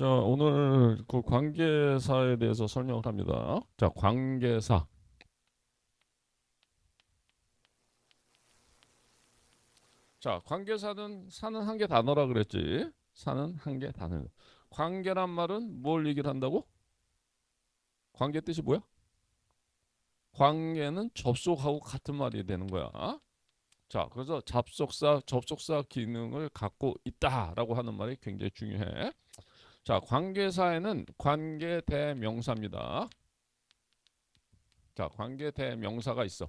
자, 오늘 그 관계사에 대해서 설명을 합니다. 자, 관계사. 자, 관계사는 사는 한 개 단어라 그랬지. 사는 한 개 단어. 관계란 말은 뭘 얘기를 한다고? 관계 뜻이 뭐야? 관계는 접속하고 같은 말이 되는 거야. 자, 그래서 접속사 기능을 갖고 있다라고 하는 말이 굉장히 중요해. 자, 관계사에는 관계대명사입니다. 자, 관계대명사가 있어.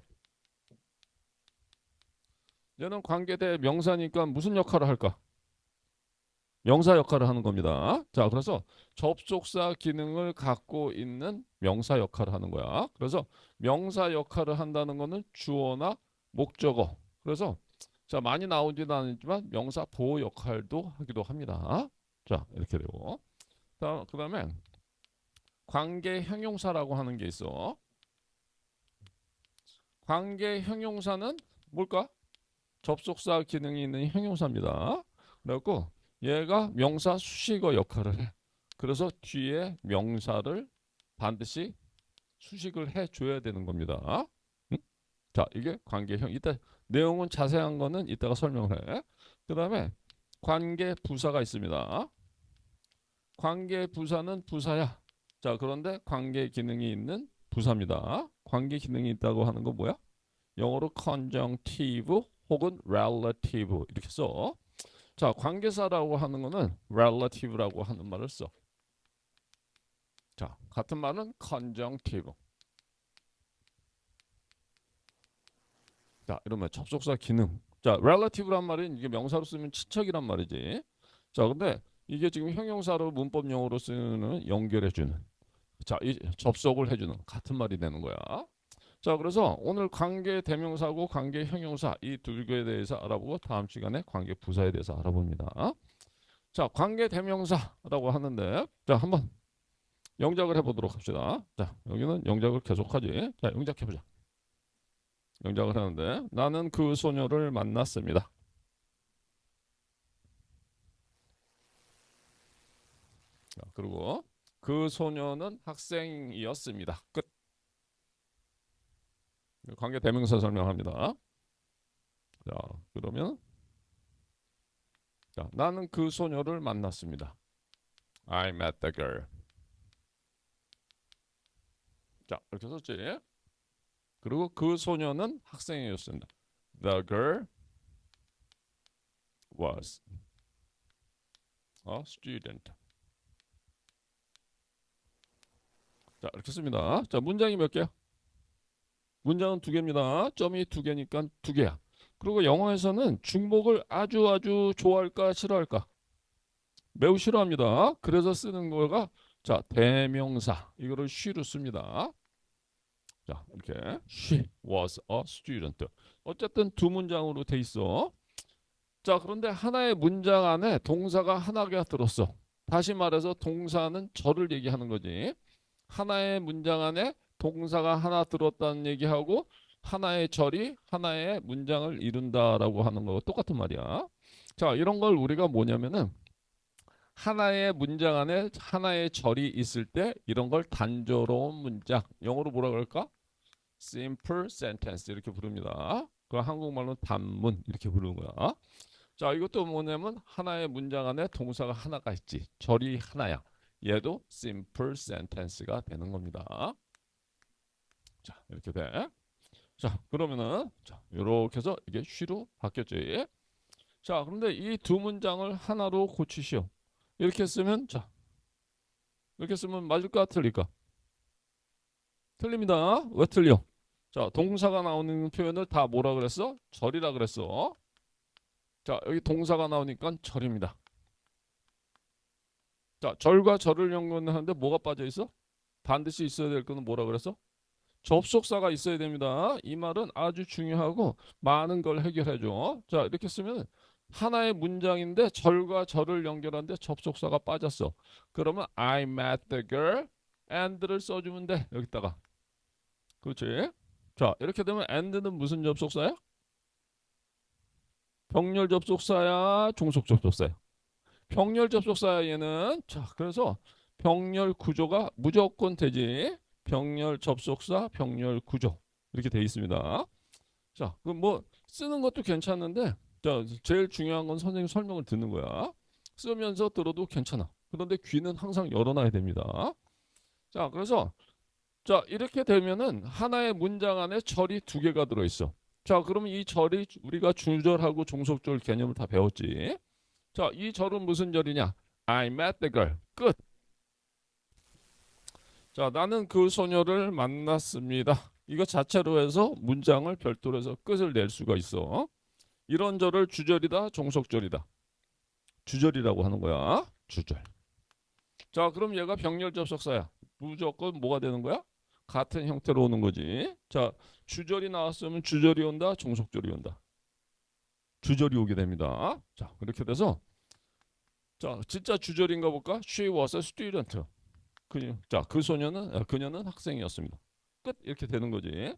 얘는 관계대명사니까 무슨 역할을 할까? 명사 역할을 하는 겁니다. 자, 그래서 접속사 기능을 갖고 있는 명사 역할을 하는 거야. 그래서 명사 역할을 한다는 거는 주어나 목적어. 그래서 자, 많이 나오지는 않지만 명사 보호 역할도 하기도 합니다. 자, 이렇게 되고. 그다음에 관계 형용사라고 하는 게 있어. 관계 형용사는 뭘까? 접속사 기능이 있는 형용사입니다. 그래갖고 얘가 명사 수식어 역할을 해. 그래서 뒤에 명사를 반드시 수식을 해줘야 되는 겁니다. 응? 자, 이게 관계형. 이따 내용은 자세한 거는 이따가 설명을 해. 그 다음에 관계 부사가 있습니다. 관계 부사는 부사야. 자, 그런데 관계 기능이 있는 부사입니다. 관계 기능이 있다고 하는 거 뭐야? 영어로 conjunctive 혹은 relative 이렇게 써. 자, 관계사라고 하는 거는 relative라고 하는 말을 써. 자, 같은 말은 conjunctive. 자, 이러면 접속사 기능. 자, relative란 말은 이게 명사로 쓰면 친척이란 말이지. 자, 근데 이게 지금 형용사로 문법용어로 쓰는 연결해주는. 자, 이 접속을 해주는 같은 말이 되는 거야. 자, 그래서 오늘 관계 대명사고 관계 형용사 이 두 개에 대해서 알아보고 다음 시간에 관계 부사에 대해서 알아봅니다. 자, 관계 대명사라고 하는데 자, 한번 영작을 해보도록 합시다. 자, 여기는 영작을 계속하지. 자, 영작해보자. 영작을 하는데 나는 그 소녀를 만났습니다. 자, 그리고 그 소녀는 학생이었습니다. 끝. 관계 대명사 설명합니다. 자, 그러면 자, 나는 그 소녀를 만났습니다. I met the girl. 자, 이렇게 썼지. 그리고 그 소녀는 학생이었습니다. The girl was a student. 자, 이렇게 씁니다. 자, 문장이 몇 개야? 문장은 두 개입니다. 점이 두 개니까 두 개야. 그리고 영어에서는 중복을 아주 좋아할까 싫어할까? 매우 싫어합니다. 그래서 쓰는 거가 자, 대명사. 이거를 she로 씁니다. 자, 이렇게 she was a student. 어쨌든 두 문장으로 돼 있어. 자, 그런데 하나의 문장 안에 동사가 하나가 들었어. 다시 말해서 동사는 저를 얘기하는 거지. 하나의 문장 안에 동사가 하나 들었다는 얘기하고 하나의 절이 하나의 문장을 이룬다라고 하는 거 똑같은 말이야. 자, 이런 걸 우리가 뭐냐면은 하나의 문장 안에 하나의 절이 있을 때 이런 걸 단조로운 문장, 영어로 뭐라 그럴까? simple sentence 이렇게 부릅니다. 그 한국말로 단문 이렇게 부르는 거야. 자, 이것도 뭐냐면 하나의 문장 안에 동사가 하나가 있지. 절이 하나야. 얘도 simple sentence가 되는 겁니다. 자, 이렇게 돼. 자, 그러면은 자, 이렇게 해서 이게 쉬로 바뀌었지. 자, 그런데 이 두 문장을 하나로 고치시오. 이렇게 쓰면 자, 이렇게 쓰면 맞을까 틀릴까? 틀립니다. 왜 틀려? 자, 동사가 나오는 표현을 다 뭐라 그랬어? 절이라 그랬어. 자, 여기 동사가 나오니까 절입니다. 자, 절과 절을 연결하는데 뭐가 빠져 있어? 반드시 있어야 될 거는 뭐라 그랬어? 접속사가 있어야 됩니다. 이 말은 아주 중요하고 많은 걸 해결해 줘. 자, 이렇게 쓰면 하나의 문장인데 절과 절을 연결하는데 접속사가 빠졌어. 그러면 I met the girl and를 써주면 돼. 여기다가. 그렇지? 자, 이렇게 되면 and는 무슨 접속사야? 병렬 접속사야? 종속 접속사야? 병렬 접속사에는 자, 그래서 병렬 구조가 무조건 되지. 병렬 접속사, 병렬 구조 이렇게 돼 있습니다. 자, 그럼 뭐 쓰는 것도 괜찮은데 자, 제일 중요한 건 선생님 설명을 듣는 거야. 쓰면서 들어도 괜찮아. 그런데 귀는 항상 열어놔야 됩니다. 자, 그래서 자, 이렇게 되면은 하나의 문장 안에 절이 두 개가 들어있어. 자, 그러면 이 절이 우리가 주절하고 종속절 개념을 다 배웠지. 자, 이 절은 무슨 절이냐? I met the girl. 끝. 자, 나는 그 소녀를 만났습니다. 이거 자체로 해서 문장을 별도로 해서 끝을 낼 수가 있어. 이런 절을 주절이다, 종속절이다. 주절이라고 하는 거야. 주절. 자, 그럼 얘가 병렬 접속사야. 무조건 뭐가 되는 거야? 같은 형태로 오는 거지. 자, 주절이 나왔으면 주절이 온다, 종속절이 온다. 주절이 오게 됩니다. 자, 그렇게 돼서 자, 진짜 주절인가 볼까? She was a student. 그 소녀는 그녀는 학생이었습니다. 끝 이렇게 되는 거지.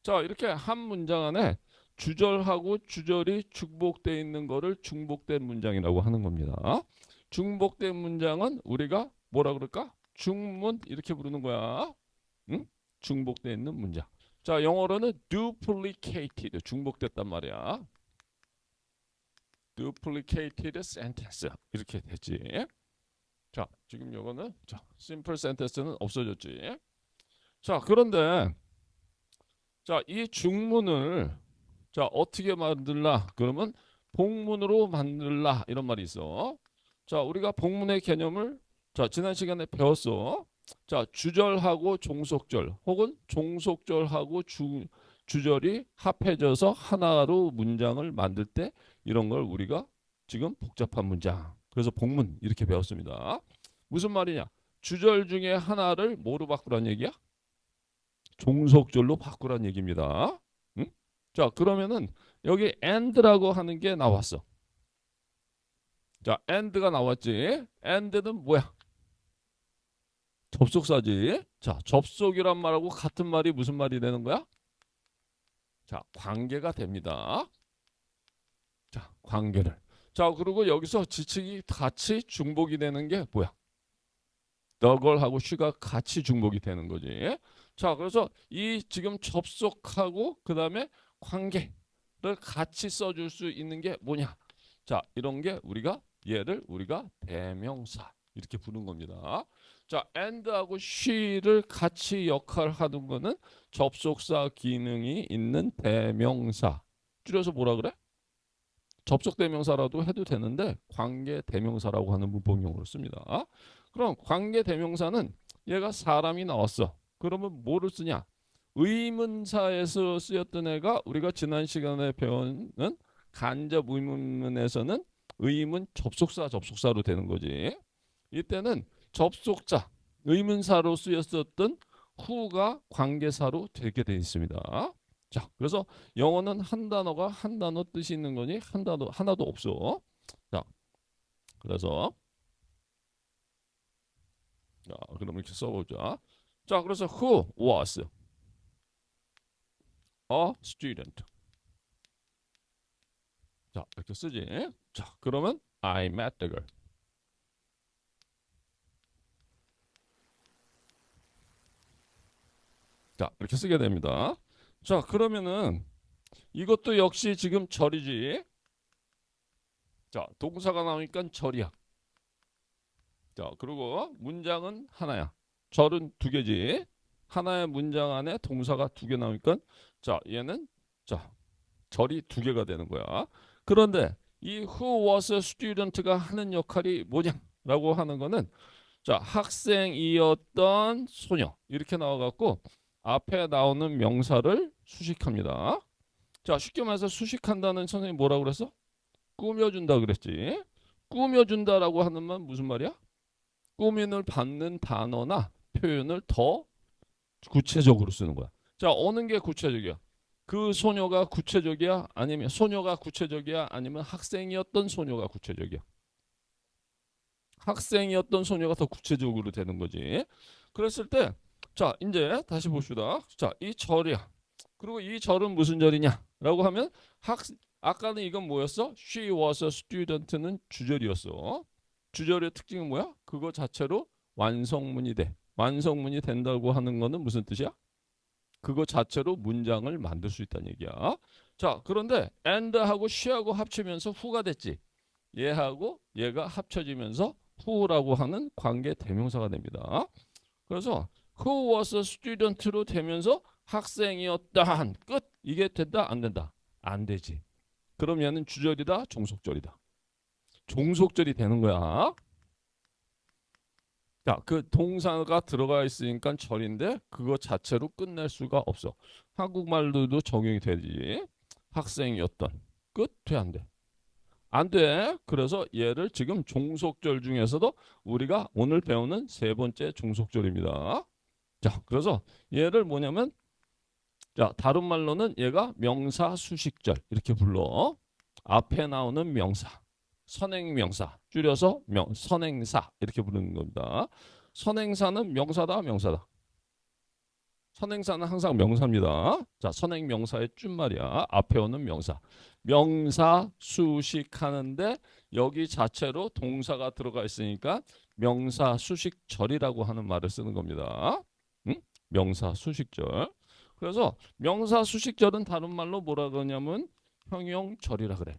자, 이렇게 한 문장 안에 주절하고 주절이 중복되어 있는 거를 중복된 문장이라고 하는 겁니다. 중복된 문장은 우리가 뭐라 그럴까? 중문 이렇게 부르는 거야. 응? 중복되어 있는 문장. 자, 영어로는 duplicated 중복됐단 말이야. duplicated sentence 이렇게 되지. 자, 지금 요거는 자, simple sentence는 없어졌지. 자, 그런데 자, 이 중문을 자, 어떻게 만들라? 그러면 복문으로 만들라 이런 말이 있어. 자, 우리가 복문의 개념을 자, 지난 시간에 배웠어. 자, 주절하고 종속절 혹은 종속절하고 주절이 합해져서 하나로 문장을 만들 때 이런 걸 우리가 지금 복잡한 문장. 그래서 복문 이렇게 배웠습니다. 무슨 말이냐? 주절 중에 하나를 뭐로 바꾸란 얘기야? 종속절로 바꾸란 얘기입니다. 응? 자, 그러면은 여기 and라고 하는 게 나왔어. 자, and가 나왔지. and는 뭐야? 접속사지. 자, 접속이란 말하고 같은 말이 무슨 말이 되는 거야? 자, 관계가 됩니다. 자, 관계를. 자, 그리고 여기서 지칭이 같이 중복이 되는 게 뭐야? 너걸하고 she가 같이 중복이 되는 거지. 자, 그래서 이 지금 접속하고 그 다음에 관계를 같이 써줄 수 있는 게 뭐냐? 자, 이런 게 얘를 우리가 대명사 이렇게 부르는 겁니다. 자, and하고 she를 같이 역할하는 거는 접속사 기능이 있는 대명사. 줄여서 뭐라 그래? 접속 대명사라도 해도 되는데 관계 대명사라고 하는 문법용어로 씁니다. 그럼 관계 대명사는 얘가 사람이 나왔어. 그러면 뭐를 쓰냐? 의문사에서 쓰였던 애가 우리가 지난 시간에 배우는 간접 의문문에서는 의문 접속사로 되는 거지. 이때는 접속자 의문사로 쓰였었던 who가 관계사로 되게 되어 있습니다. 자, 그래서 영어는 한 단어가 한 단어 뜻이 있는 거니 한 단어 하나도 없어. 자, 그래서 자, 그럼 이렇게 써보자. 자, 그래서 who was a student. 자, 이렇게 쓰지. 자, 그러면 I met the girl. 자, 이렇게 쓰게 됩니다. 자, 그러면은 이것도 역시 지금 절이지. 자, 동사가 나오니까 절이야. 자, 그리고 문장은 하나야. 절은 두 개지. 하나의 문장 안에 동사가 두 개 나오니까 자, 얘는 자, 절이 두 개가 되는 거야. 그런데 이 who was a student가 하는 역할이 뭐냐라고 하는 거는 자, 학생이었던 소녀 이렇게 나와갖고 앞에 나오는 명사를 수식합니다. 자, 쉽게 말해서 수식한다는 선생님 뭐라고 그랬어? 꾸며준다 그랬지. 꾸며준다라고 하는 말 무슨 말이야? 꾸민을 받는 단어나 표현을 더 구체적으로 쓰는 거야. 자, 어느 게 구체적이야? 그 소녀가 구체적이야? 아니면 소녀가 구체적이야? 아니면 학생이었던 소녀가 구체적이야? 학생이었던 소녀가 더 구체적으로 되는 거지. 그랬을 때, 자, 이제 다시 봅시다. 자, 이 절이야. 그리고 이 절은 무슨 절이냐? 라고 하면 아까는 이건 뭐였어? She was a student는 주절이었어. 주절의 특징은 뭐야? 그거 자체로 완성문이 돼. 완성문이 된다고 하는 거는 무슨 뜻이야? 그거 자체로 문장을 만들 수 있다는 얘기야. 자, 그런데 and하고 she하고 합치면서 who가 됐지. 얘하고 얘가 합쳐지면서 who라고 하는 관계 대명사가 됩니다. 그래서 who was a student로 되면서 학생이었다 한 끝. 이게 된다 안 된다? 안 되지. 그럼 얘는 주절이다 종속절이다. 종속절이 되는 거야. 자, 그 동사가 들어가 있으니까 절인데 그거 자체로 끝낼 수가 없어. 한국말로도 적용이 되지. 학생이었던 끝? 돼 안 돼? 안 돼. 그래서 얘를 지금 종속절 중에서도 우리가 오늘 배우는 세 번째 종속절입니다. 자, 그래서 얘를 뭐냐면 자, 다른 말로는 얘가 명사 수식절 이렇게 불러. 앞에 나오는 명사, 선행명사, 줄여서 선행사 이렇게 부르는 겁니다. 선행사는 명사다, 명사다. 선행사는 항상 명사입니다. 자, 선행명사의 준말이야. 앞에 오는 명사. 명사 수식하는데 여기 자체로 동사가 들어가 있으니까 명사 수식절이라고 하는 말을 쓰는 겁니다. 응? 명사 수식절. 그래서 명사 수식절은 다른 말로 뭐라 그러냐면 형용절이라 그래.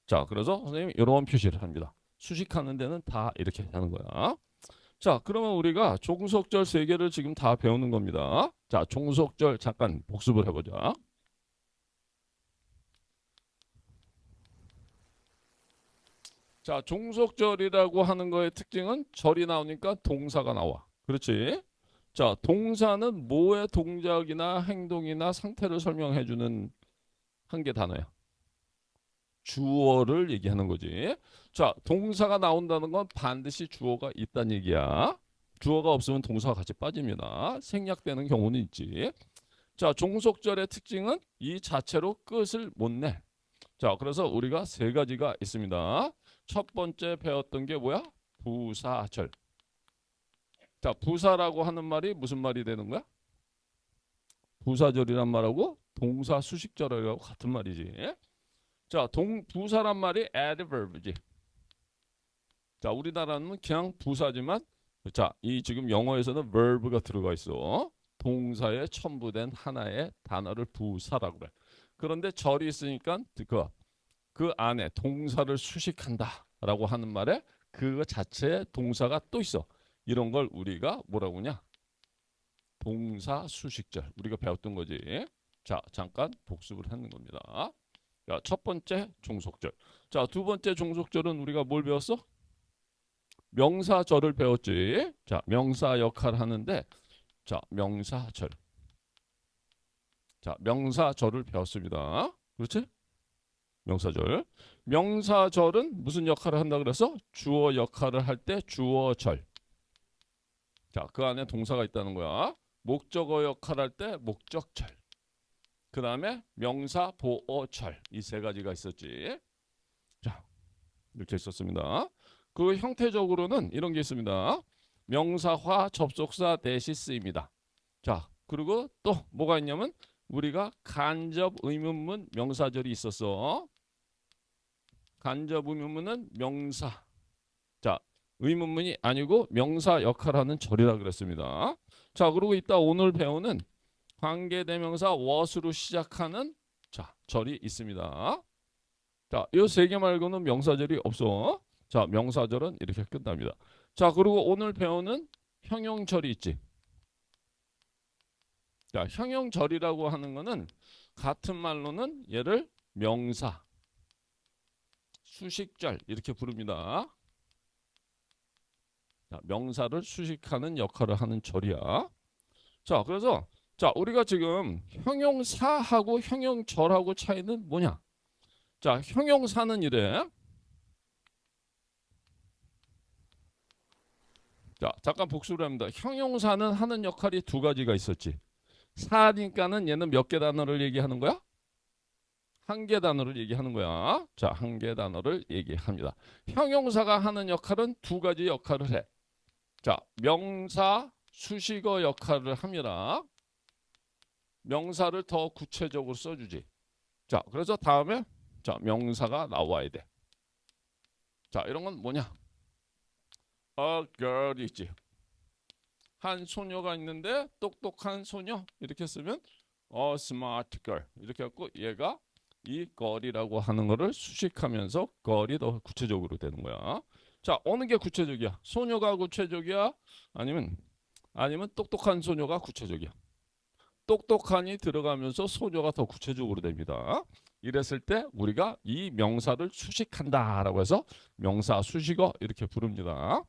자, 그래서 선생님이 이런 표시를 합니다. 수식하는 데는 다 이렇게 하는 거야. 자, 그러면 우리가 종속절 세 개를 지금 다 배우는 겁니다. 자, 종속절 잠깐 복습을 해보자. 자, 종속절이라고 하는 거의 특징은 절이 나오니까 동사가 나와. 그렇지? 자, 동사는 뭐의 동작이나 행동이나 상태를 설명해주는 한 개 단어야. 주어를 얘기하는 거지. 자, 동사가 나온다는 건 반드시 주어가 있다는 얘기야. 주어가 없으면 동사가 같이 빠집니다. 생략되는 경우는 있지. 자, 종속절의 특징은 이 자체로 끝을 못 내. 자, 그래서 우리가 세 가지가 있습니다. 첫 번째 배웠던 게 뭐야? 부사절. 자, 부사라고 하는 말이 무슨 말이 되는 거야? 부사절이란 말하고 동사 수식절하고 같은 말이지. 자, 부사란 말이 adverb지. 자, 우리나라는 그냥 부사지만 자, 이 지금 영어에서는 verb가 들어가 있어. 동사에 첨부된 하나의 단어를 부사라고 그래. 그런데 절이 있으니까 그 안에 동사를 수식한다라고 하는 말에 그 자체에 동사가 또 있어. 이런 걸 우리가 뭐라고 하냐? 동사 수식절. 우리가 배웠던 거지. 자, 잠깐 복습을 하는 겁니다. 자, 첫 번째 종속절. 자, 두 번째 종속절은 우리가 뭘 배웠어? 명사절을 배웠지. 자, 명사 역할을 하는데 자, 명사절. 자, 명사절을 배웠습니다. 그렇지? 명사절. 명사절은 무슨 역할을 한다 그래서 주어 역할을 할 때 주어절. 자, 그 안에 동사가 있다는 거야. 목적어 역할을 할 때 목적절. 그 다음에 명사 보어절. 이 세 가지가 있었지. 자, 이렇게 있었습니다. 그 형태적으로는 이런 게 있습니다. 명사화 접속사 대시 쓰입니다. 자, 그리고 또 뭐가 있냐면 우리가 간접 의문문 명사절이 있었어. 간접 의문문은 명사. 자, 의문문이 아니고 명사 역할하는 절이라 그랬습니다. 자, 그리고 이따 오늘 배우는 관계대명사 was로 시작하는 자, 절이 있습니다. 자, 이 세 개 말고는 명사절이 없어. 자, 명사절은 이렇게 끝납니다. 자, 그리고 오늘 배우는 형용절이 있지. 자, 형용절이라고 하는 거는 같은 말로는 얘를 명사, 수식절 이렇게 부릅니다. 자, 명사를 수식하는 역할을 하는 절이야. 자, 그래서 자, 우리가 지금 형용사하고 형용절하고 차이는 뭐냐? 자, 형용사는 이래. 자, 잠깐 복습을 합니다. 형용사는 하는 역할이 두 가지가 있었지. 사니까는 얘는 몇 개 단어를 얘기하는 거야? 한 개 단어를 얘기하는 거야. 자, 한 개 단어를 얘기합니다. 형용사가 하는 역할은 두 가지 역할을 해. 자, 명사, 수식어 역할을 합니다. 명사를 더 구체적으로 써주지. 자, 그래서 다음에 자, 명사가 나와야 돼. 자, 이런 건 뭐냐? A girl 있지. 한 소녀가 있는데 똑똑한 소녀 이렇게 쓰면 a smart girl 이렇게 갖고 얘가 이 girl이라고 하는 거를 수식하면서 girl이 더 구체적으로 되는 거야. 자, 어느 게 구체적이야? 소녀가 구체적이야? 아니면 똑똑한 소녀가 구체적이야? 똑똑한이 들어가면서 소녀가 더 구체적으로 됩니다. 이랬을 때 우리가 이 명사를 수식한다라고 해서 명사 수식어 이렇게 부릅니다.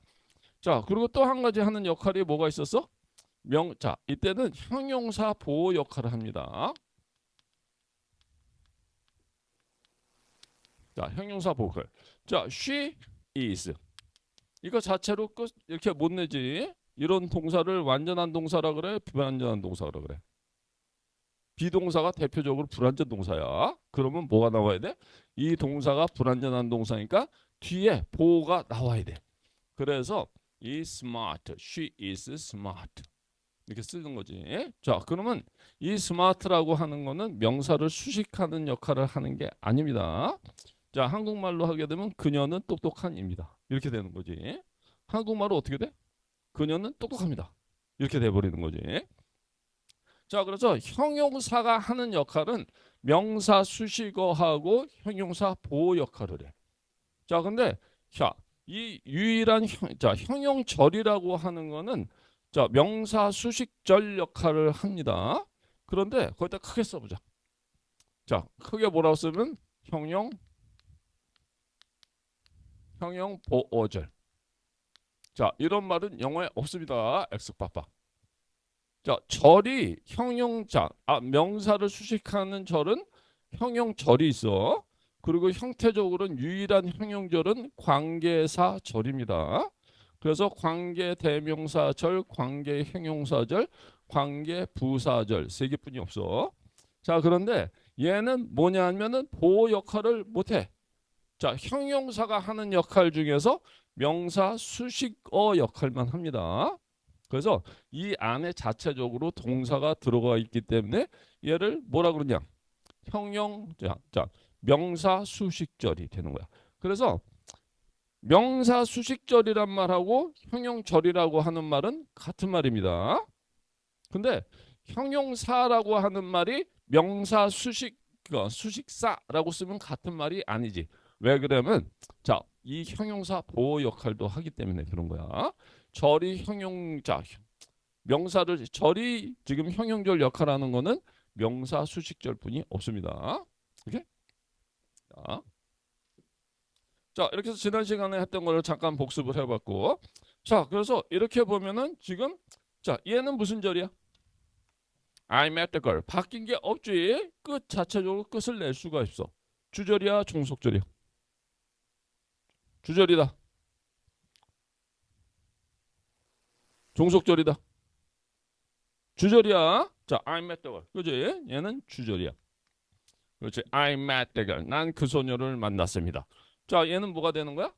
자, 그리고 또 한 가지 하는 역할이 뭐가 있었어? 자, 이때는 형용사 보호 역할을 합니다. 자, 형용사 보호 역할. 자, she is. 이거 자체로 끝 이렇게 못 내지. 이런 동사를 완전한 동사라 그래? 불완전한 동사라 그래? 비동사가 대표적으로 불완전 동사야. 그러면 뭐가 나와야 돼? 이 동사가 불완전한 동사니까 뒤에 보호가 나와야 돼. 그래서 이 smart, she is smart 이렇게 쓰는 거지. 자, 그러면 이 smart라고 하는 거는 명사를 수식하는 역할을 하는 게 아닙니다. 자, 한국말로 하게 되면 그녀는 똑똑한입니다. 이렇게 되는 거지. 한국말로 어떻게 돼? 그녀는 똑똑합니다. 이렇게 돼버리는 거지. 자, 그래서 형용사가 하는 역할은 명사 수식어하고 형용사 보호 역할을 해. 자, 근데 자, 이 유일한 형용절이라고 하는 거는 자, 명사 수식절 역할을 합니다. 그런데 거기다 크게 써보자. 자, 크게 뭐라고 쓰면 형용 보호절. 자, 이런 말은 영어에 없습니다. 엑스파파. 자, 절이 명사를 수식하는 절은 형용절이 있어. 그리고 형태적으로는 유일한 형용절은 관계사절입니다. 그래서 관계대명사절, 관계형용사절, 관계부사절 세 개뿐이 없어. 자, 그런데 얘는 뭐냐 하면은 보호 역할을 못해. 자, 형용사가 하는 역할 중에서 명사 수식어 역할만 합니다. 그래서 이 안에 자체적으로 동사가 들어가 있기 때문에 얘를 뭐라 그러냐? 명사 수식절이 되는 거야. 그래서 명사 수식절이란 말하고 형용절이라고 하는 말은 같은 말입니다. 근데 형용사라고 하는 말이 명사 수식사라고 쓰면 같은 말이 아니지. 왜 그러면 자, 이 형용사 보호 역할도 하기 때문에 그런 거야. 절이 절이 지금 형용절 역할하는 거는 명사 수식절뿐이 없습니다. 오케이? 자, 이렇게 해서 지난 시간에 했던 거를 잠깐 복습을 해봤고, 자, 그래서 이렇게 보면은 지금 자, 얘는 무슨 절이야? I met the girl. 바뀐 게 없지. 끝 자체적으로 끝을 낼 수가 있어. 주절이야, 종속절이야? 주절이다. 종속절이다. 주절이야. 자, I met the girl. 그지? 얘는 주절이야. 그렇지. I met the girl. 난 그 소녀를 만났습니다. 자, 얘는 뭐가 되는 거야?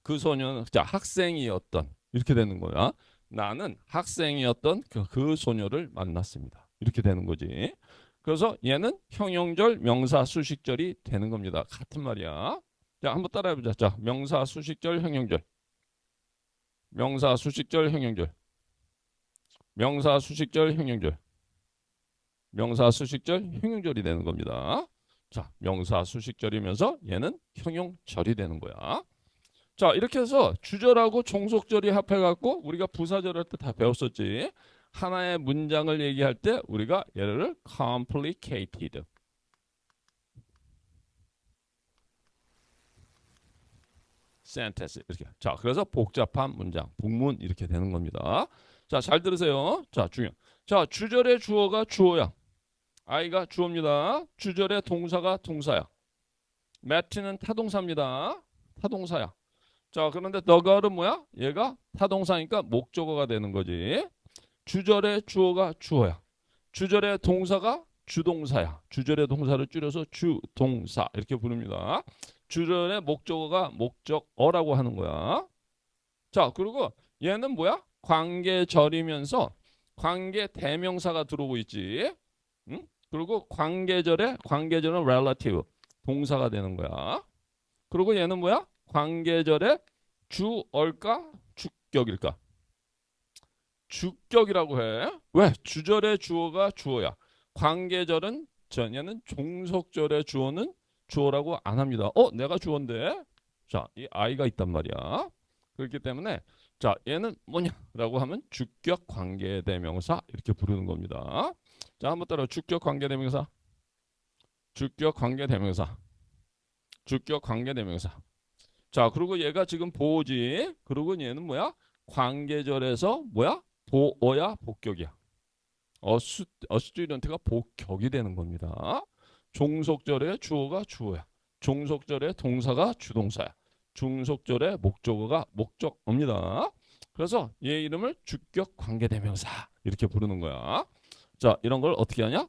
그 소녀는 자, 학생이었던 이렇게 되는 거야. 나는 학생이었던 그 소녀를 만났습니다. 이렇게 되는 거지. 그래서 얘는 형용절, 명사 수식절이 되는 겁니다. 같은 말이야. 자, 한번 따라해보자. 자, 명사 수식절, 형용절. 명사 수식절, 형용절. 명사 수식절, 형용절. 명사 수식절, 형용절이 되는 겁니다. 자, 명사 수식절이면서 얘는 형용절이 되는 거야. 자, 이렇게 해서 주절하고 종속절이 합해갖고 우리가 부사절 할 때 다 배웠었지. 하나의 문장을 얘기할 때 우리가 얘를 complicated. sentence 이렇게. 자, 그래서 복잡한 문장, 복문 이렇게 되는 겁니다. 자, 잘 들으세요. 자, 자, 주절의 주어가 주어야. I가 주어입니다. 주절의 동사가 동사야. Matt는 타동사입니다. 타동사야. 자, 그런데 the girl은 뭐야? 얘가 타동사니까 목적어가 되는 거지. 주절의 주어가 주어야. 주절의 동사가 주동사야. 주절의 동사를 줄여서 주동사 이렇게 부릅니다. 주절의 목적어가 목적어라고 하는 거야. 자, 그리고 얘는 뭐야? 관계절이면서 관계 대명사가 들어오고 있지. 응? 그리고 관계절은 relative. 동사가 되는 거야. 그리고 얘는 뭐야? 관계절의 주어일까? 주격일까? 주격이라고 해. 왜? 주절의 주어가 주어야. 관계절은 얘는 종속절의 주어는 주어라고 안 합니다. 내가 주어인데. 자, 이 I가 있단 말이야. 그렇기 때문에 자, 얘는 뭐냐라고 하면 주격 관계대명사 이렇게 부르는 겁니다. 자, 한번 따라 주격 관계대명사. 주격 관계대명사. 주격 관계대명사. 자, 그리고 얘가 지금 보호지. 그리고 얘는 뭐야? 관계절에서 뭐야? 보어야 복격이야. 어스튜던트가 복격이 되는 겁니다. 종속절의 주어가 주어야. 종속절의 동사가 주동사야. 중속절의 목적어가 목적어입니다. 그래서 얘 이름을 주격 관계대명사 이렇게 부르는 거야. 자, 이런 걸 어떻게 하냐?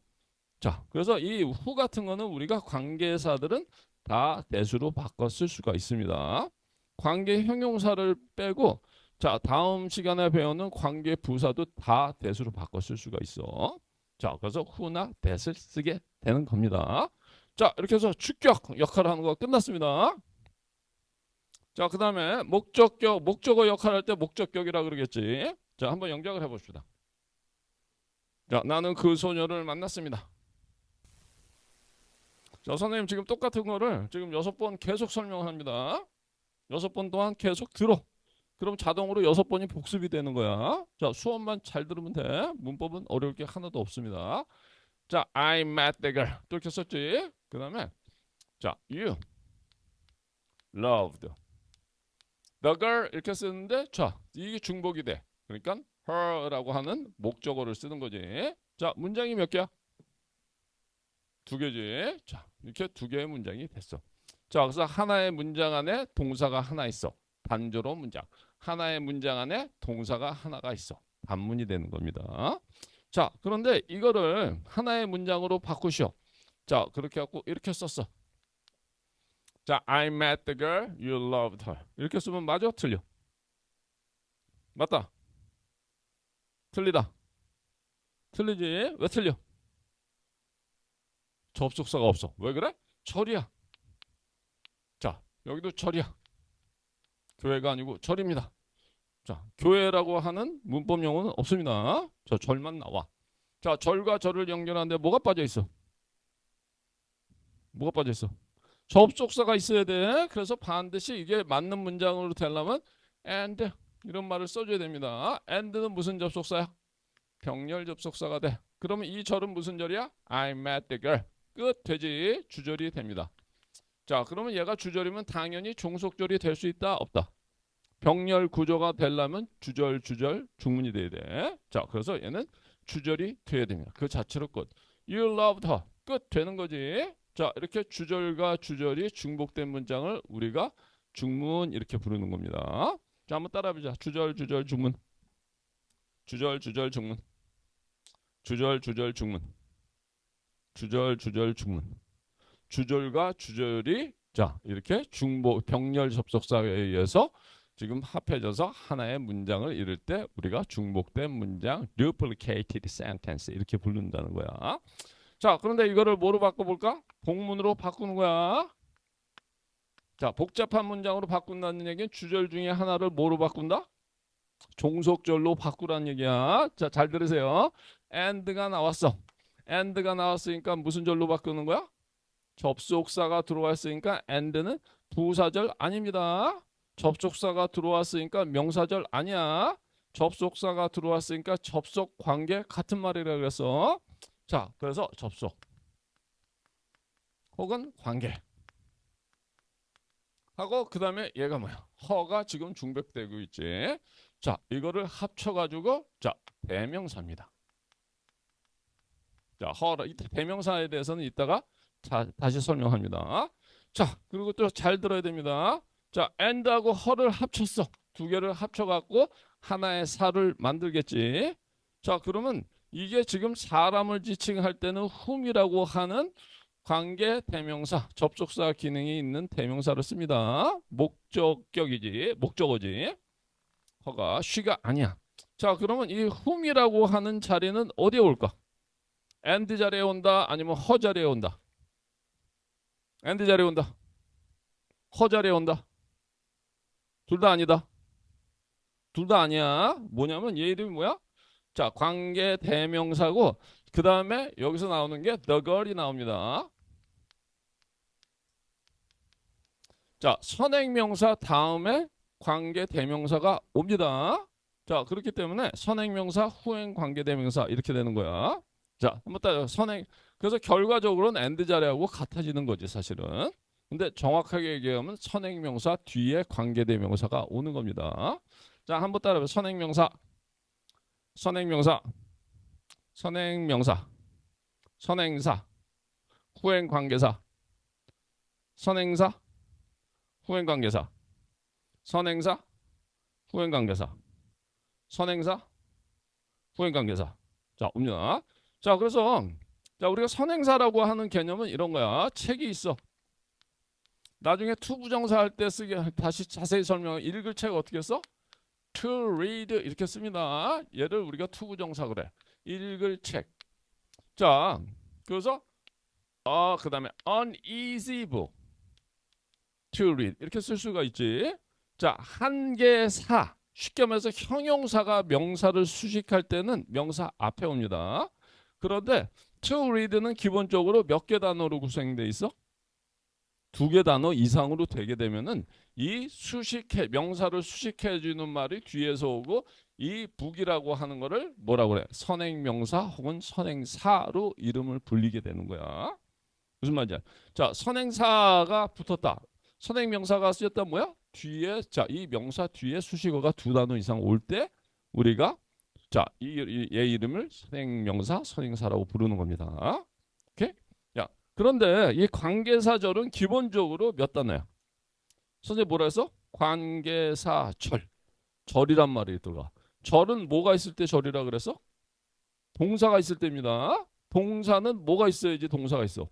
자, 그래서 이 후 같은 거는 우리가 관계사들은 다 대수로 바꿔 쓸 수가 있습니다. 관계 형용사를 빼고 자, 다음 시간에 배우는 관계 부사도 다 대수로 바꿔 쓸 수가 있어. 자, 그래서 who나 that을 쓰게 되는 겁니다. 자, 이렇게 해서 주격 역할을 하는 거 끝났습니다. 자, 그 다음에 목적격, 목적어 역할을 할 때 목적격이라 그러겠지. 자, 한번 영작을 해봅시다. 자, 나는 그 소녀를 만났습니다. 자, 선생님 지금 똑같은 거를 지금 6번 계속 설명합니다. 6번 동안 계속 들어. 그럼 자동으로 6번이 복습이 되는 거야. 자, 수업만 잘 들으면 돼. 문법은 어려울 게 하나도 없습니다. 자, I met the girl. 또 이렇게 썼지. 그 다음에 자, you loved the girl 이렇게 쓰는데 자, 이게 중복이 돼. 그러니까 her라고 하는 목적어를 쓰는 거지. 자, 문장이 몇 개야? 2개지. 자, 이렇게 2개의 문장이 됐어. 자, 그래서 하나의 문장 안에 동사가 하나 있어. 단조로 문장. 하나의 문장 안에 동사가 하나가 있어. 단문이 되는 겁니다. 자, 그런데 이거를 하나의 문장으로 바꾸시오. 자, 그렇게 갖고 이렇게 썼어. 자, I met the girl, you loved her. 이렇게 쓰면 맞아? 틀려? 맞다. 틀리다. 틀리지? 왜 틀려? 접속사가 없어. 왜 그래? 철이야. 자, 여기도 철이야. 교회가 아니고 절입니다. 자, 교회라고 하는 문법 용어는 없습니다. 저 절만 나와. 자, 절과 절을 연결하는데 뭐가 빠져 있어? 뭐가 빠져 있어? 접속사가 있어야 돼. 그래서 반드시 이게 맞는 문장으로 되려면 and 이런 말을 써줘야 됩니다. and는 무슨 접속사야? 병렬 접속사가 돼. 그러면 이 절은 무슨 절이야? I met the girl. 끝 되지. 주절이 됩니다. 자, 그러면 얘가 주절이면 당연히 종속절이 될 수 있다? 없다? 병렬 구조가 되려면 주절, 주절, 중문이 돼야 돼. 자, 그래서 얘는 주절이 돼야 됩니다. 그 자체로 끝. You loved her. 끝 되는 거지. 자, 이렇게 주절과 주절이 중복된 문장을 우리가 중문 이렇게 부르는 겁니다. 자, 한번 따라해보자. 주절, 주절, 중문. 주절, 주절, 중문. 주절, 주절, 중문. 주절, 주절, 중문. 주절과 주절이 자, 이렇게 중복 병렬 접속사에 의해서 지금 합해져서 하나의 문장을 이룰 때 우리가 중복된 문장 duplicated sentence 이렇게 부른다는 거야. 자, 그런데 이거를 뭐로 바꿔볼까? 복문으로 바꾸는 거야. 자, 복잡한 문장으로 바꾼다는 얘기는 주절 중에 하나를 뭐로 바꾼다? 종속절로 바꾸라는 얘기야. 자, 잘 들으세요. and가 나왔어. and가 나왔으니까 무슨 절로 바꾸는 거야? 접속사가 들어왔으니까 and는 부사절 아닙니다. 접속사가 들어왔으니까 명사절 아니야. 접속사가 들어왔으니까 접속 관계 같은 말이라 그랬어. 자, 그래서 접속 혹은 관계 하고 그 다음에 얘가 뭐야? 허가 지금 중복되고 있지. 자, 이거를 합쳐가지고 자, 대명사입니다. 자, 허라 이 대명사에 대해서는 이따가 다시 설명합니다. 자, 그리고 또 잘 들어야 됩니다. 자, and하고 her를 합쳤어. 2개를 합쳐갖고 하나의 사를 만들겠지. 자, 그러면 이게 지금 사람을 지칭할 때는 whom이라고 하는 관계 대명사, 접속사 기능이 있는 대명사를 씁니다. 목적격이지, 목적어지. 허가, she가 아니야. 자, 그러면 이 whom이라고 하는 자리는 어디에 올까? and 자리에 온다, 아니면 her 자리에 온다? and 자리에 온다. 허 자리에 온다. 둘 다 아니다. 둘 다 아니야. 뭐냐면 얘 이름이 뭐야? 자, 관계 대명사고 그 다음에 여기서 나오는 게 the girl이 나옵니다. 자, 선행명사 다음에 관계 대명사가 옵니다. 자, 그렇기 때문에 선행명사, 후행 관계 대명사 이렇게 되는 거야. 자, 한번 따져. 그래서 결과적으로는 and 자리하고 같아지는 거지, 사실은. 근데 정확하게 얘기하면 선행명사 뒤에 관계 대명사가 오는 겁니다. 자, 한번 따라해봐. 선행명사, 선행명사, 선행명사, 선행사, 후행 관계사, 선행사, 후행 관계사, 선행사, 후행 관계사, 선행사, 후행 관계사. 자, 옵니다. 자, 그래서 자, 우리가 선행사라고 하는 개념은 이런 거야. 책이 있어. 나중에 투부정사 할 때 쓰게 다시 자세히 설명. 읽을 책 어떻게 써? To read 이렇게 씁니다. 얘를 우리가 투부정사 그래. 읽을 책. 자, 그래서 그다음에 uneasy book to read 이렇게 쓸 수가 있지. 자, 한계사. 쉽게 말해서 형용사가 명사를 수식할 때는 명사 앞에 옵니다. 그런데 to read는 기본적으로 몇 개 단어로 구성돼 있어? 2개 단어 이상으로 되게 되면은 이 명사를 수식해 주는 말이 뒤에서 오고 이 book이라고 하는 거를 뭐라고 그래? 선행명사 혹은 선행사로 이름을 불리게 되는 거야. 무슨 말이야? 자, 선행사가 붙었다. 선행명사가 쓰였다 뭐야? 뒤에 자, 이 명사 뒤에 수식어가 2단어 이상 올 때 우리가 자, 얘 이름을 선행명사, 선행사라고 부르는 겁니다. 오케이? 야, 그런데 이 관계사절은 기본적으로 몇 단어야? 선생님 뭐라 했어? 관계사절. 절이란 말이 들어가. 절은 뭐가 있을 때 절이라 그랬어? 동사가 있을 때입니다. 동사는 뭐가 있어야지 동사가 있어?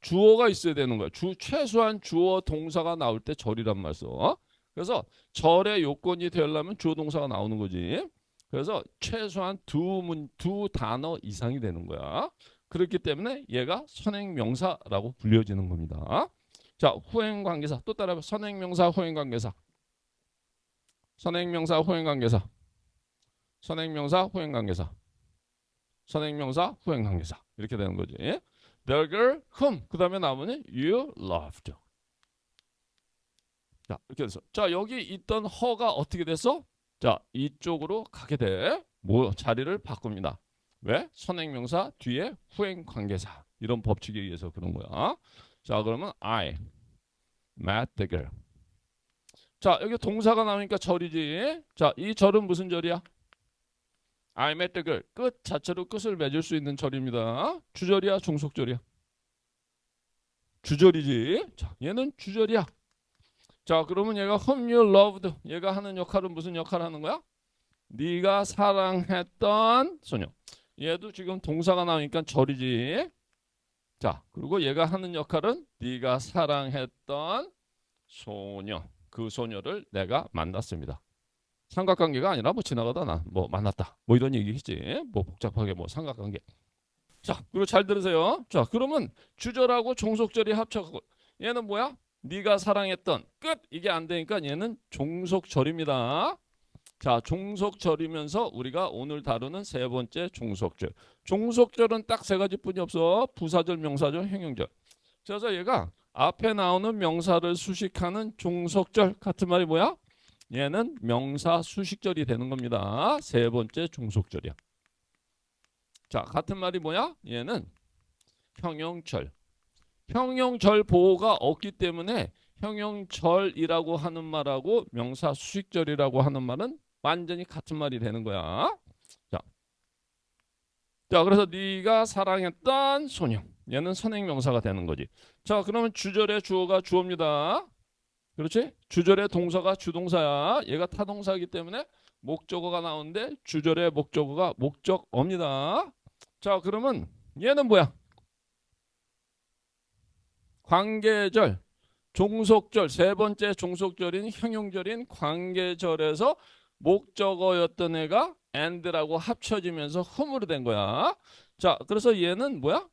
주어가 있어야 되는 거야. 최소한 주어 동사가 나올 때 절이란 말 써. 그래서 절의 요건이 되려면 주어 동사가 나오는 거지. 그래서 최소한 두 단어 이상이 되는 거야. 그렇기 때문에 얘가 선행명사라고 불려지는 겁니다. 자, 후행관계사 또 따라해봐. 선행명사, 후행관계사. 선행명사, 후행관계사. 선행명사, 후행관계사. 선행명사, 후행관계사. 이렇게 되는 거지. The girl whom 그 다음에 나오면 you loved. 자, 이렇게 돼서 자, 여기 있던 허가 어떻게 됐어? 자, 이쪽으로 가게 돼. 자리를 바꿉니다. 왜? 선행명사 뒤에 후행관계사. 이런 법칙에 의해서 그런 거야. 자, 그러면 I met the girl. 자, 여기 동사가 나오니까 절이지. 자, 이 절은 무슨 절이야? I met the girl. 끝 자체로 끝을 맺을 수 있는 절입니다. 주절이야, 종속절이야? 주절이지. 자, 얘는 주절이야. 자, 그러면 얘가 whom you loved. 얘가 하는 역할은 무슨 역할을 하는 거야? 네가 사랑했던 소녀. 얘도 지금 동사가 나오니까 절이지. 자, 그리고 얘가 하는 역할은 네가 사랑했던 소녀. 그 소녀를 내가 만났습니다. 삼각관계가 아니라 뭐 지나가다 뭐 만났다. 뭐 이런 얘기겠지. 뭐 복잡하게 뭐 삼각관계. 자, 그리고 잘 들으세요. 자, 그러면 주절하고 종속절이 합쳐서 얘는 뭐야? 네가 사랑했던 끝. 이게 안 되니까 얘는 종속절입니다. 자, 종속절이면서 우리가 오늘 다루는 세 번째 종속절. 종속절은 딱 세 가지뿐이 없어. 부사절, 명사절, 형용절. 그래서 얘가 앞에 나오는 명사를 수식하는 종속절 같은 말이 뭐야? 얘는 명사 수식절이 되는 겁니다. 세 번째 종속절이야. 자, 같은 말이 뭐야? 얘는 형용절. 형용절 보호가 없기 때문에 형용절이라고 하는 말하고 명사 수식절이라고 하는 말은 완전히 같은 말이 되는 거야. 자, 그래서 네가 사랑했던 소녀. 얘는 선행명사가 되는 거지. 자, 그러면 주절의 주어가 주어입니다. 그렇지? 주절의 동사가 주동사야. 얘가 타동사이기 때문에 목적어가 나오는데 주절의 목적어가 목적어입니다. 자, 그러면 얘는 뭐야? 관계절, 종속절, 세 번째 종속절인 형용절인 관계절에서 목적어였던 애가 and라고 합쳐지면서 whom으로 된 거야. 자, 그래서 얘는 뭐야?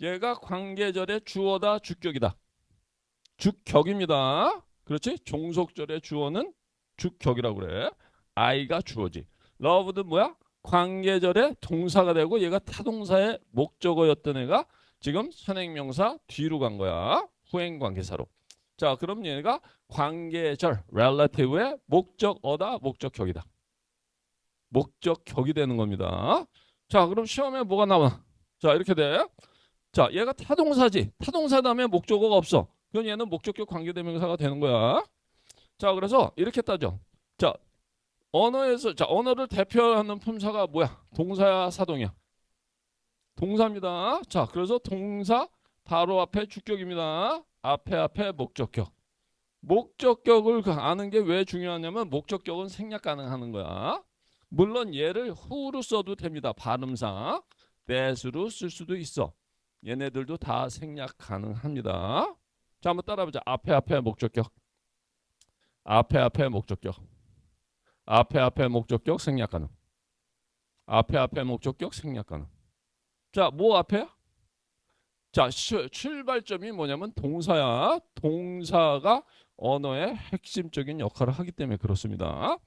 얘가 관계절의 주어다 주격이다. 주격입니다. 그렇지? 종속절의 주어는 주격이라고 그래. I가 주어지. loved는 뭐야? 관계절의 동사가 되고 얘가 타동사의 목적어였던 애가 지금 선행명사 뒤로 간 거야. 후행관계사로. 자, 그럼 얘가 관계절, relative의 목적어다, 목적격이다. 목적격이 되는 겁니다. 자, 그럼 시험에 뭐가 나와? 자, 이렇게 돼. 자, 얘가 타동사지. 타동사 다음에 목적어가 없어. 그럼 얘는 목적격 관계대명사가 되는 거야. 자, 그래서 이렇게 따져. 자, 언어에서 자, 언어를 대표하는 품사가 뭐야? 동사야, 사동이야? 동사입니다. 자, 그래서 동사 바로 앞에 주격입니다. 앞에 목적격. 목적격을 아는 게 왜 중요하냐면 목적격은 생략 가능하는 거야. 물론 얘를 who로 써도 됩니다. 발음상. that으로 쓸 수도 있어. 얘네들도 다 생략 가능합니다. 자, 한번 따라해보자. 앞에 목적격. 앞에 목적격. 앞에 목적격 생략 가능. 앞에 목적격 생략 가능. 자, 뭐 앞에야? 자, 출발점이 뭐냐면 동사야. 동사가 언어의 핵심적인 역할을 하기 때문에 그렇습니다.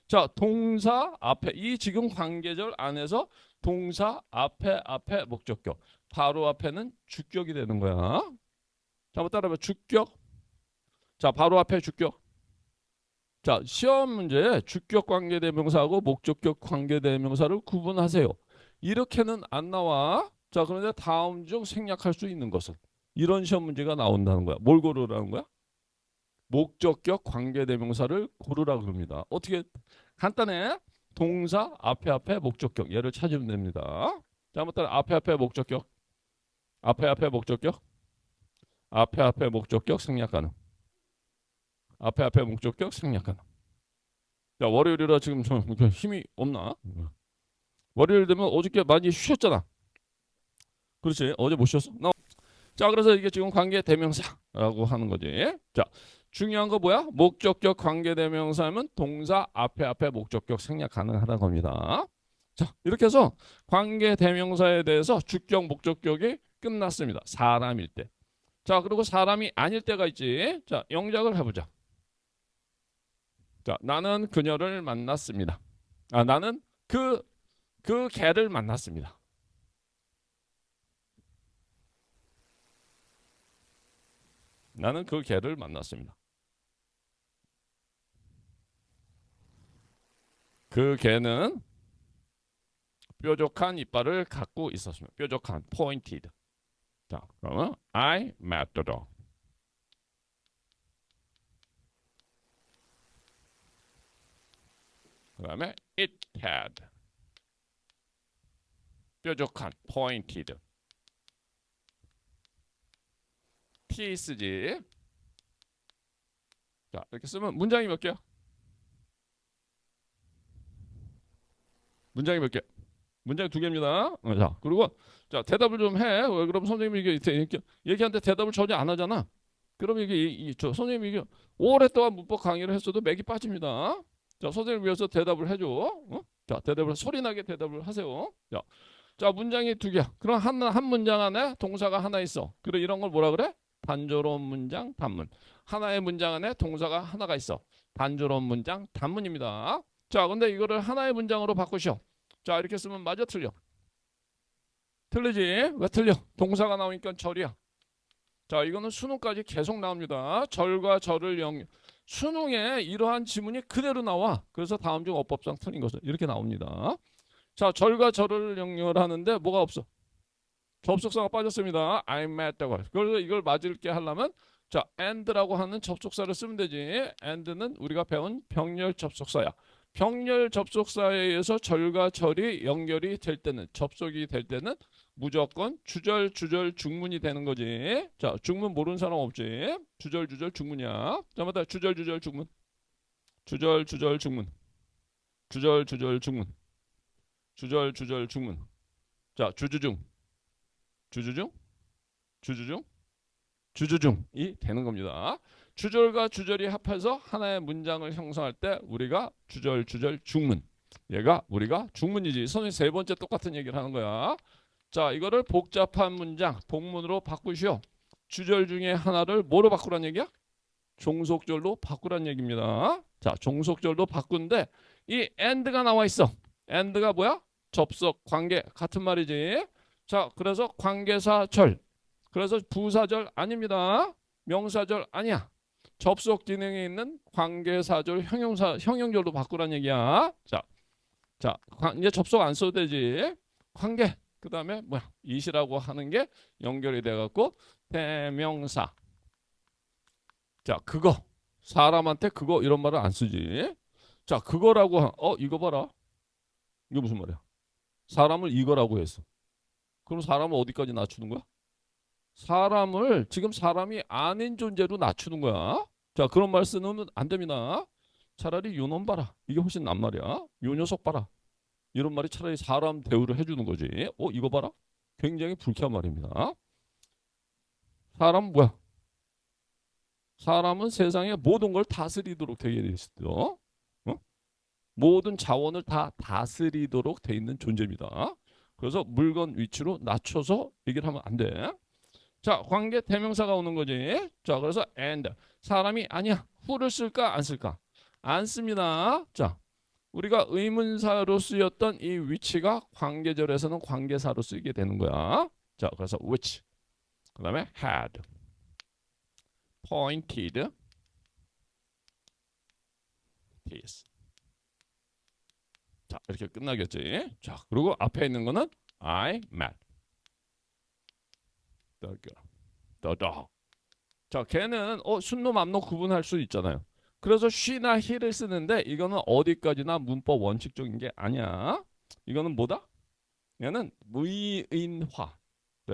자, 동사 앞에 이 지금 관계절 안에서 동사 앞에 목적격. 바로 앞에는 주격이 되는 거야. 자, 한번 따라해봐. 주격. 자, 바로 앞에 주격. 자, 시험 문제에 주격 관계대명사하고 목적격 관계대명사를 구분하세요. 이렇게는 안 나와. 자, 그런데 다음 중 생략할 수 있는 것은 이런 시험 문제가 나온다는 거야. 뭘 고르라는 거야? 목적격 관계대명사를 고르라 그럽니다. 어떻게? 간단해. 동사 앞에 목적격. 얘를 찾으면 됩니다. 자, 한번 따라. 앞에 목적격. 앞에 목적격. 앞에 목적격 생략 가능. 앞에 목적격 생략 가능. 자, 월요일이라 지금 좀 힘이 없나? 월요일 되면 어저께 많이 쉬었잖아. 그렇지? 어제 못 쉬었어? 자, 그래서 이게 지금 관계대명사라고 하는 거지. 자, 중요한 거 뭐야? 목적격 관계대명사면 동사 앞에 목적격 생략 가능하다는 겁니다. 자, 이렇게 해서 관계대명사에 대해서 주격 목적격이 끝났습니다. 사람일 때. 자, 그리고 사람이 아닐 때가 있지. 자, 영작을 해보자. 자, 나는 그녀를 만났습니다. 아, 나는 그 개를 만났습니다. 나는 그 개를 만났습니다. 그 개는 뾰족한 이빨을 갖고 있었습니다. 뾰족한, pointed. 자, 그러면 I met the dog. 그 다음에 it had. 뾰족한, pointed. teeth지. 자, 이렇게 쓰면 문장이 몇 개야? 문장이 몇 개? 문장이 2개입니다. 자, 그리고 자, 대답을 좀 해. 왜 그럼 선생님이 이렇게 얘기하는데 대답을 전혀 안 하잖아. 그럼 이게 선생님이 이게 오랫동안 문법 강의를 했어도 맥이 빠집니다. 자, 선생님을 위해서 대답을 해줘. 어? 자, 대답을 소리나게 대답을 하세요. 자, 문장이 2개야. 그럼 한 문장 안에 동사가 하나 있어. 그래, 이런 걸 뭐라 그래? 단조로운 문장, 단문. 하나의 문장 안에 동사가 하나가 있어. 단조로운 문장, 단문입니다. 자, 근데 이거를 하나의 문장으로 바꾸셔. 자, 이렇게 쓰면 맞아, 틀려? 틀리지? 왜 틀려? 동사가 나오니까 절이야. 자, 이거는 수능까지 계속 나옵니다. 절과 절을 수능에 이러한 지문이 그대로 나와. 그래서 다음 중 어법상 틀린 것은 이렇게 나옵니다. 자, 절과 절을 연결하는데 뭐가 없어? 접속사가 빠졌습니다. I met the girl. 그래서 이걸 맞을 게 하려면 자, and라고 하는 접속사를 쓰면 되지. and는 우리가 배운 병렬 접속사야. 병렬 접속사에 의해서 절과 절이 연결이 될 때는, 접속이 될 때는 무조건 주절 중문이 되는 거지. 자, 중문 모르는 사람 없지. 주절 중문이야. 자, 맞다. 주절 중문. 주절 중문. 주절 중문. 주절 중문. 자, 주주중이 되는 겁니다. 주절과 주절이 합해서 하나의 문장을 형성할 때 우리가 주절 중문. 얘가 우리가 중문이지. 선생님 3번째 똑같은 얘기를 하는 거야. 자, 이거를 복잡한 문장, 복문으로 바꾸시오. 주절 중에 하나를 뭐로 바꾸란 얘기야? 종속절로 바꾸란 얘기입니다. 자, 종속절로 바꾼데 이 and가 나와 있어. and가 뭐야? 접속, 관계 같은 말이지. 자, 그래서 관계사절. 그래서 부사절 아닙니다. 명사절 아니야. 접속 기능에 있는 관계사절 형용절로 바꾸란 얘기야. 자, 이제 접속 안 써도 되지. 관계. 그 다음에 뭐야? it이라고 하는 게 연결이 돼갖고 대명사. 자, 그거. 사람한테 그거 이런 말을 안 쓰지. 자, 그거라고 이거 봐라. 이거 무슨 말이야? 사람을 이거라고 했어. 그럼 사람을 어디까지 낮추는 거야? 사람을 지금 사람이 아닌 존재로 낮추는 거야. 자, 그런 말 쓰면 안 됩니다. 차라리 요놈 봐라. 이게 훨씬 난 말이야. 요 녀석 봐라. 이런 말이 차라리 사람 대우를 해주는 거지. 이거 봐라. 굉장히 불쾌한 말입니다. 사람 뭐야? 사람은 세상의 모든 걸 다스리도록 되어 있어. 모든 자원을 다 다스리도록 되어 있는 존재입니다. 그래서 물건 위치로 낮춰서 얘기를 하면 안 돼. 자, 관계 대명사가 오는 거지. 자, 그래서 and. 사람이 아니야. who를 쓸까 안 쓸까? 안 씁니다. 자, 우리가 의문사로 쓰였던 이 위치가 관계절에서는 관계사로 쓰이게 되는 거야. 자, 그래서 which. 그 다음에 had. pointed. his. 자, 이렇게 끝나겠지. 자, 그리고 앞에 있는 거는 I met the girl, the dog. 자, 걔는 순놈 암놈 구분할 수 있잖아요. 그래서 she나 he를 쓰는데 이거는 어디까지나 문법 원칙적인 게 아니야. 이거는 뭐다? 얘는 무의인화,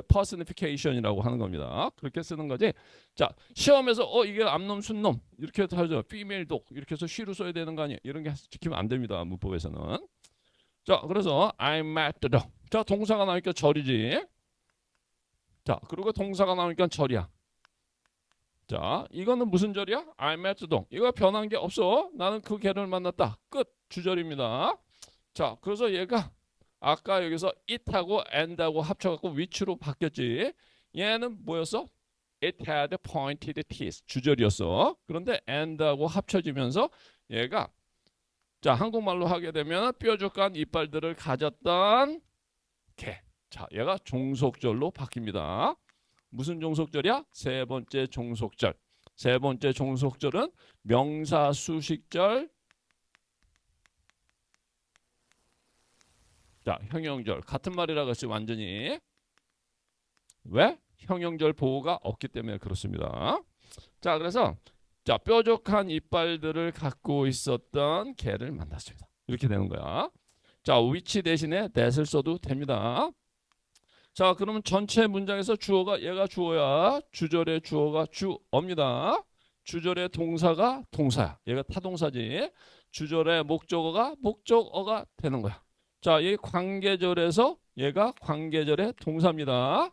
personification이라고 하는 겁니다. 그렇게 쓰는 거지. 자, 시험에서 이게 암놈 순놈 이렇게 하죠. female dog 이렇게 해서 she로 써야 되는 거 아니에요. 이런 게 지키면 안 됩니다. 문법에서는. 자, 그래서 I met the dog. 자, 동사가 나오니까 절이지. 자, 그리고 동사가 나오니까 절이야. 자, 이거는 무슨 절이야? I met the dog. 이거 변한 게 없어. 나는 그 개를 만났다. 끝. 주절입니다. 자, 그래서 얘가 아까 여기서 it하고 and하고 합쳐갖고 which로 바뀌었지. 얘는 뭐였어? It had pointed teeth. 주절이었어. 그런데 and하고 합쳐지면서 얘가 자, 한국말로 하게 되면 뾰족한 이빨들을 가졌던 개. 자, 얘가 종속절로 바뀝니다. 무슨 종속절이야? 세 번째 종속절. 세 번째 종속절은 명사 수식절. 자, 형용절. 같은 말이라고 했지 완전히. 왜? 형용절 보호가 없기 때문에 그렇습니다. 자, 그래서 자, 뾰족한 이빨들을 갖고 있었던 개를 만났습니다. 이렇게 되는 거야. 자, which 대신에 that을 써도 됩니다. 자, 그러면 전체 문장에서 주어가 얘가 주어야. 주절의 주어가 주어입니다. 주절의 동사가 동사야. 얘가 타동사지. 주절의 목적어가 목적어가 되는 거야. 자, 이 관계절에서 얘가 관계절의 동사입니다.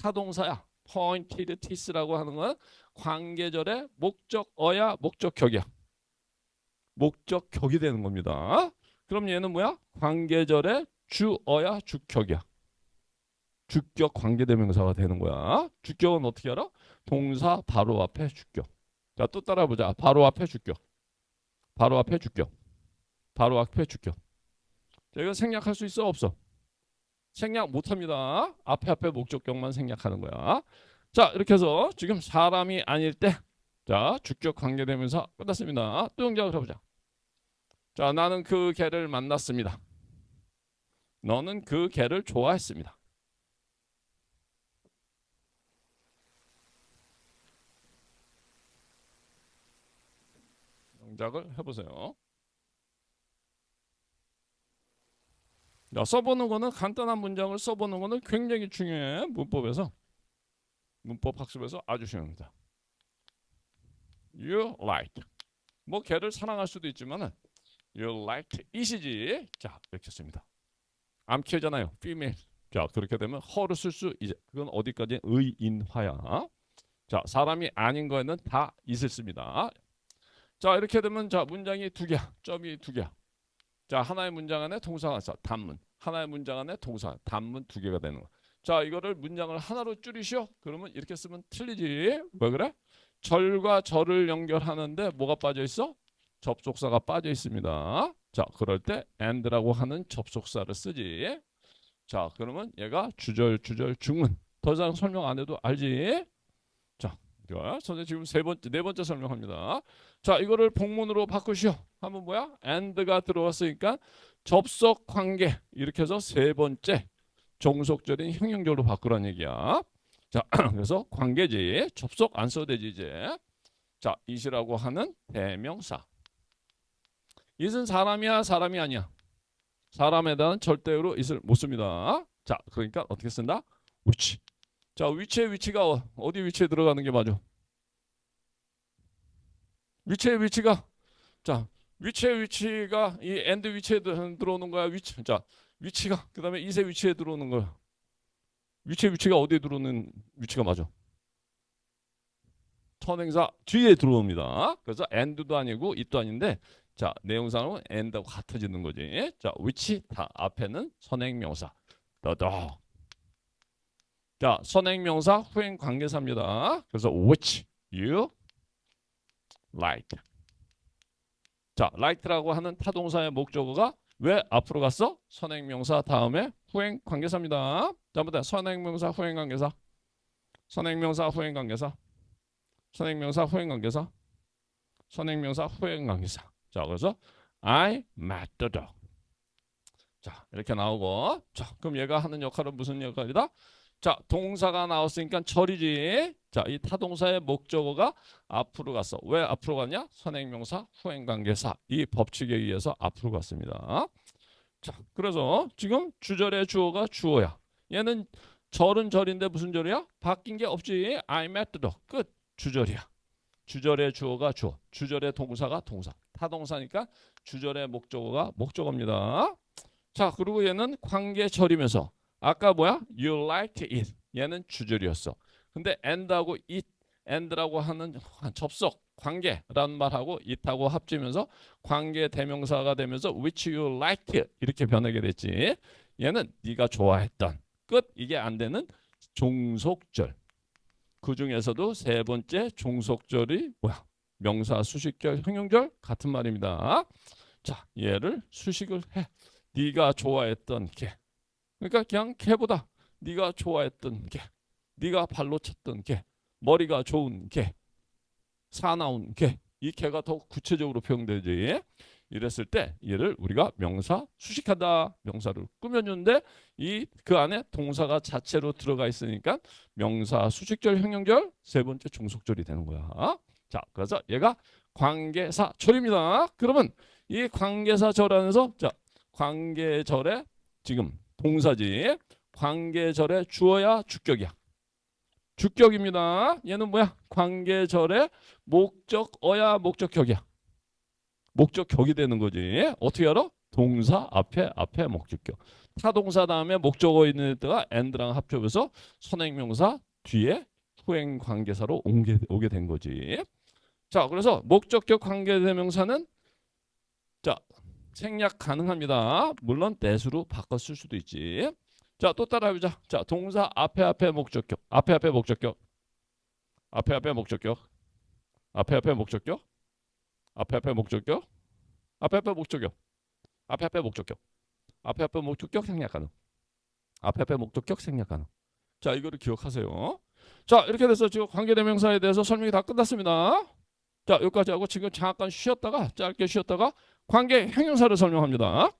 타동사야. pointed teeth라고 하는 건 관계절의 목적어야 목적격이야. 목적격이 되는 겁니다. 그럼 얘는 뭐야? 관계절의 주어야 주격이야. 주격 관계대명사가 되는 거야. 주격은 어떻게 알아? 동사 바로 앞에 주격. 자, 또 따라보자. 바로 앞에 주격. 바로 앞에 주격. 바로 앞에 주격. 자, 이거 생략할 수 있어? 없어? 생략 못합니다. 앞에 목적격만 생략하는 거야. 자, 이렇게 해서 지금 사람이 아닐 때 자, 주격 관계대명사 끝났습니다. 또 영작을 해보자. 자, 나는 그 개를 만났습니다. 너는 그 개를 좋아했습니다. 영작을 해보세요. 자, 써보는 거는 간단한 문장을 써보는 거는 굉장히 중요해. 문법에서. 문법 학습에서 아주 중요합니다. You liked. 뭐 걔를 사랑할 수도 있지만은 you liked it이지. 자, 이렇게 씁니다. 암키잖아요. female. 자, 그렇게 되면 her를 쓸 수 이제 그건 어디까지 의인화야. 자, 사람이 아닌 거에는 다 it을 씁니다. 자, 이렇게 되면 자, 문장이 두 개야. 점이 두 개야. 자, 하나의 문장 안에 동사가 있어. 단문. 하나의 문장 안에 동사. 단문 두 개가 되는 거. 자, 이거를 문장을 하나로 줄이시오. 그러면 이렇게 쓰면 틀리지. 왜 그래? 절과 절을 연결하는데 뭐가 빠져 있어? 접속사가 빠져 있습니다. 자, 그럴 때 and라고 하는 접속사를 쓰지. 자, 그러면 얘가 주절, 주절, 중문. 더 이상 설명 안 해도 알지? 자, 이거 선생님 지금 네 번째 설명합니다. 자, 이거를 복문으로 바꾸시오. 하면 뭐야? and가 들어왔으니까 접속 관계 이렇게 해서 세 번째 종속절인 형용절로 바꾸라는 얘기야. 자, 그래서 관계지 접속 안 써도 되지 이제. 자, it이라고 하는 대명사. it은 사람이야, 사람이 아니야? 사람에 대한 절대로 it을 못 씁니다. 자, 그러니까 어떻게 쓴다? which. 자, 위치의 위치가 어디 위치에 들어가는 게 맞아? 위치의 위치가, 자, 위치의 위치가 이 and 위치에 들어오는 거야. 자, 위치가 그 다음에 it의 위치에 들어오는 거야. 위치의 위치가 어디에 들어오는 위치가 맞아? 선행사 뒤에 들어옵니다. 그래서 and도 아니고 it도 아닌데, 자, 내용상으로 and하고 같아지는 거지. 자, which 다 앞에는 선행명사. 더더. 자, 선행명사 후행 관계사입니다. 그래서 which you like. 자, like라고 하는 타동사의 목적어가 왜 앞으로 갔어? 선행명사 다음에 후행 관계사입니다. 다음부터 선행명사 후행 관계사. 선행명사 후행 관계사. 선행명사 후행 관계사. 선행명사 후행 관계사. 자, 그래서 I met the dog. 자, 이렇게 나오고. 자, 그럼 얘가 하는 역할은 무슨 역할이다? 자, 동사가 나왔으니까 절이지. 자, 이 타동사의 목적어가 앞으로 갔어. 왜 앞으로 갔냐? 선행명사, 후행관계사. 이 법칙에 의해서 앞으로 갔습니다. 자, 그래서 지금 주절의 주어가 주어야. 얘는 절은 절인데 무슨 절이야? 바뀐 게 없지. I met the dog. 끝. 주절이야. 주절의 주어가 주어. 주절의 동사가 동사. 타동사니까 주절의 목적어가 목적어입니다. 자, 그리고 얘는 관계절이면서 아까 뭐야? You liked it. 얘는 주절이었어. 근데 and하고 it, and라고 하는 접속, 관계라는 말하고 it하고 합치면서 관계 대명사가 되면서 which you liked 이렇게 변하게 됐지. 얘는 네가 좋아했던. 끝. 이게 안 되는 종속절. 그 중에서도 세 번째 종속절이 뭐야? 명사, 수식절, 형용절 같은 말입니다. 자, 얘를 수식을 해. 네가 좋아했던 개. 그러니까 그냥 개보다 네가 좋아했던 개, 네가 발로 찼던 개, 머리가 좋은 개, 사나운 개. 이 개가 더 구체적으로 표현되지. 이랬을 때 얘를 우리가 명사 수식한다. 명사를 꾸며주는데 그 안에 동사가 자체로 들어가 있으니까 명사 수식절 형용절 세 번째 종속절이 되는 거야. 자, 그래서 얘가 관계사절입니다. 그러면 이 관계사절 안에서 자, 관계절의 지금 동사지. 관계절의 주어야 주격이야. 주격입니다. 얘는 뭐야? 관계절의 목적어야 목적격이야. 목적격이 되는 거지. 어떻게 알아? 동사 앞에 목적격. 타동사 다음에 목적어 있는 데다가 and랑 합쳐서 선행명사 뒤에 후행 관계사로 오게 된 거지. 자, 그래서 목적격 관계대명사는 자, 생략 가능합니다. 물론 that으로 바꿔 쓸 수도 있지. 자, 또 따라해보자. 자, 동사 앞에 목적격. 앞에 목적격. 앞에 목적격. 앞에 목적격. 앞에 목적격. 앞에 목적격. 앞에 목적격. 앞에 목적격 생략 가능. 앞에 목적격 생략 가능. 자, 이거를 기억하세요. 자, 이렇게 돼서 지금 관계대명사에 대해서 설명이 다 끝났습니다. 자, 여기까지 하고 지금 잠깐 쉬었다가 짧게 쉬었다가 관계 형용사를 설명합니다.